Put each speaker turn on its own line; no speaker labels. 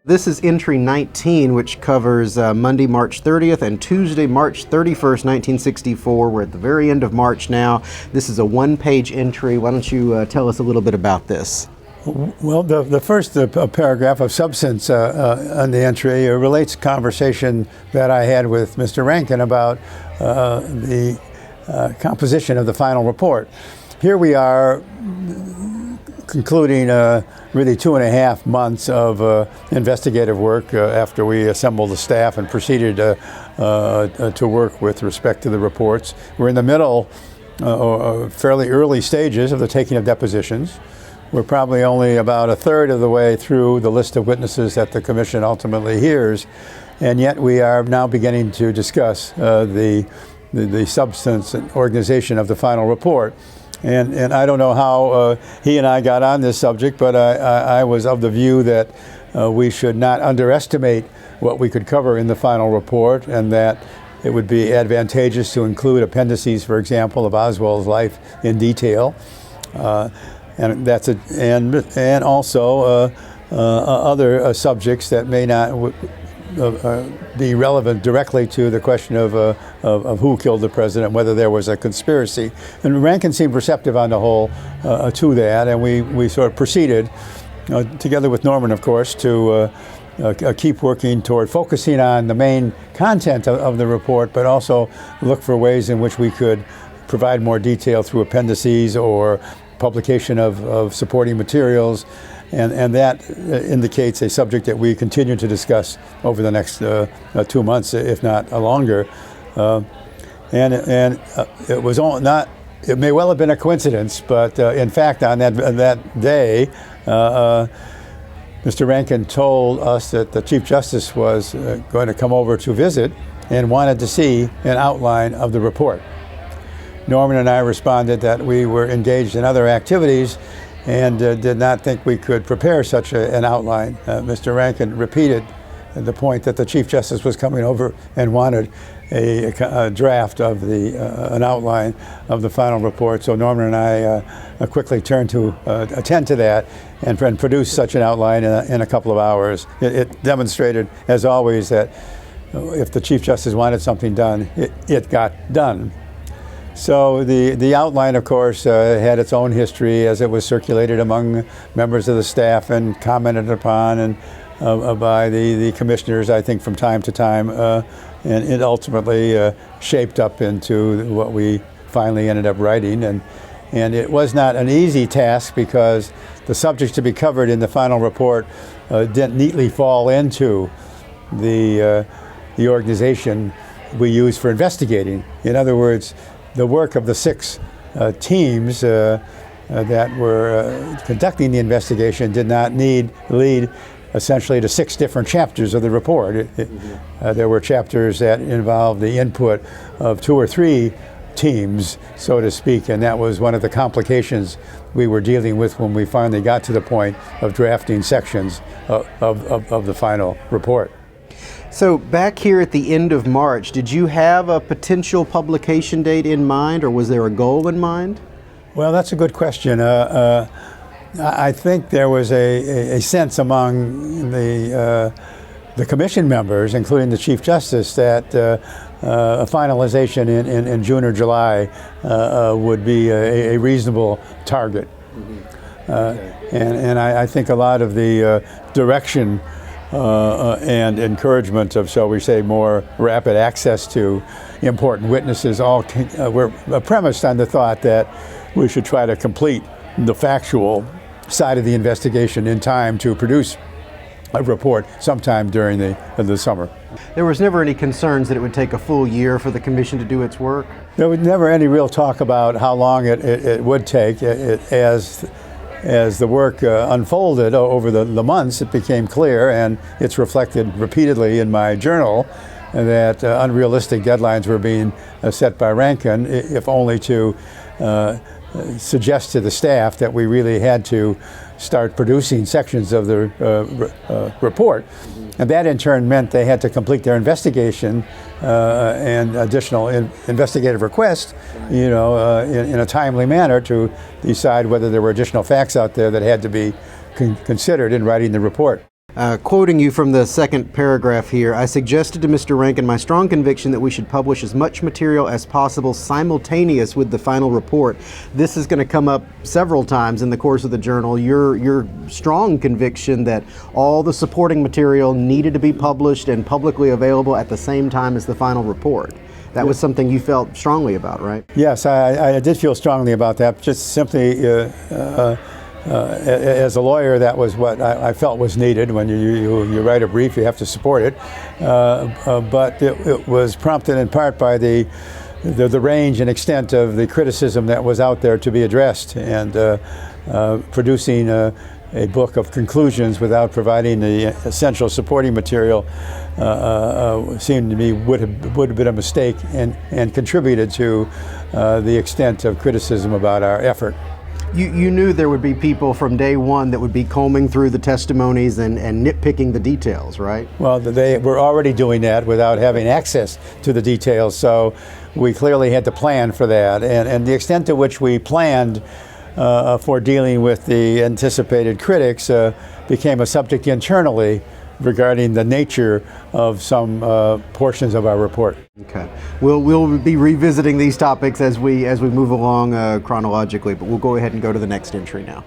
This is entry 19, which covers Monday, March 30th and Tuesday, March 31st, 1964. We're at the very end of March now. This is a one-page entry. Why don't you tell us a little bit about this?
Well, the first paragraph of substance on the entry relates to a conversation that I had with Mr. Rankin about the composition of the final report. Here we are concluding really 2.5 months of investigative work after we assembled the staff and proceeded to work with respect to the reports. We're in the middle, fairly early stages of the taking of depositions. We're probably only about a third of the way through the list of witnesses that the commission ultimately hears, and yet we are now beginning to discuss the substance and organization of the final report. And I don't know how he and I got on this subject, but I was of the view that we should not underestimate what we could cover in the final report, and that it would be advantageous to include appendices, for example, of Oswald's life in detail, and that's and also other subjects that may not be relevant directly to the question of who killed the president, whether there was a conspiracy. And Rankin seemed receptive on the whole to that, and we sort of proceeded, together with Norman, of course, to keep working toward focusing on the main content of the report, but also look for ways in which we could provide more detail through appendices or publication of supporting materials. And that indicates a subject that we continue to discuss over the next 2 months, if not longer. And it was not. It may well have been a coincidence, but in fact, on that day, Mr. Rankin told us that the Chief Justice was going to come over to visit and wanted to see an outline of the report. Norman and I responded that we were engaged in other activities and did not think we could prepare such an outline. Mr. Rankin repeated the point that the Chief Justice was coming over and wanted a draft of an outline of the final report. So Norman and I quickly turned to attend to that and produce such an outline in a couple of hours. It demonstrated, as always, that if the Chief Justice wanted something done, it got done. So the outline, of course, had its own history as it was circulated among members of the staff and commented upon and by the commissioners, I think, from time to time, and it ultimately shaped up into what we finally ended up writing. And it was not an easy task because the subjects to be covered in the final report didn't neatly fall into the organization we use for investigating. In other words, the work of the 6 teams that were conducting the investigation did not lead essentially to 6 different chapters of the report. There were chapters that involved the input of 2 or 3 teams, so to speak, and that was one of the complications we were dealing with when we finally got to the point of drafting sections of the final report.
So back here at the end of March, did you have a potential publication date in mind, or was there a goal in mind?
Well, that's a good question. I think there was a sense among the commission members, including the Chief Justice, that a finalization in June or July would be a reasonable target. Mm-hmm. Okay. And I think a lot of the direction and encouragement of, shall we say, more rapid access to important witnesses all were premised on the thought that we should try to complete the factual side of the investigation in time to produce a report sometime during the summer.
There was never any concerns that it would take a full year for the commission to do its work?
There was never any real talk about how long it would take. As the work unfolded over the months, it became clear, and it's reflected repeatedly in my journal, that unrealistic deadlines were being set by Rankin, if only to suggest to the staff that we really had to start producing sections of the report. And that in turn meant they had to complete their investigation and additional investigative requests, in a timely manner to decide whether there were additional facts out there that had to be considered in writing the report.
Quoting you from the second paragraph here, I suggested to Mr. Rankin my strong conviction that we should publish as much material as possible simultaneous with the final report. This is going to come up several times in the course of the journal. Your strong conviction that all the supporting material needed to be published and publicly available at the same time as the final report. That was something you felt strongly about, right?
Yes, I did feel strongly about that. Just simply, as a lawyer, that was what I felt was needed. When you write a brief, you have to support it. But it was prompted in part by the range and extent of the criticism that was out there to be addressed, and producing a book of conclusions without providing the essential supporting material seemed to me would have been a mistake, and contributed to the extent of criticism about our effort.
You knew there would be people from day one that would be combing through the testimonies and nitpicking the details, right?
Well, they were already doing that without having access to the details, so we clearly had to plan for that. And the extent to which we planned for dealing with the anticipated critics became a subject internally regarding the nature of some portions of our report.
Okay, we'll be revisiting these topics as we move along chronologically, but we'll go ahead and go to the next entry now.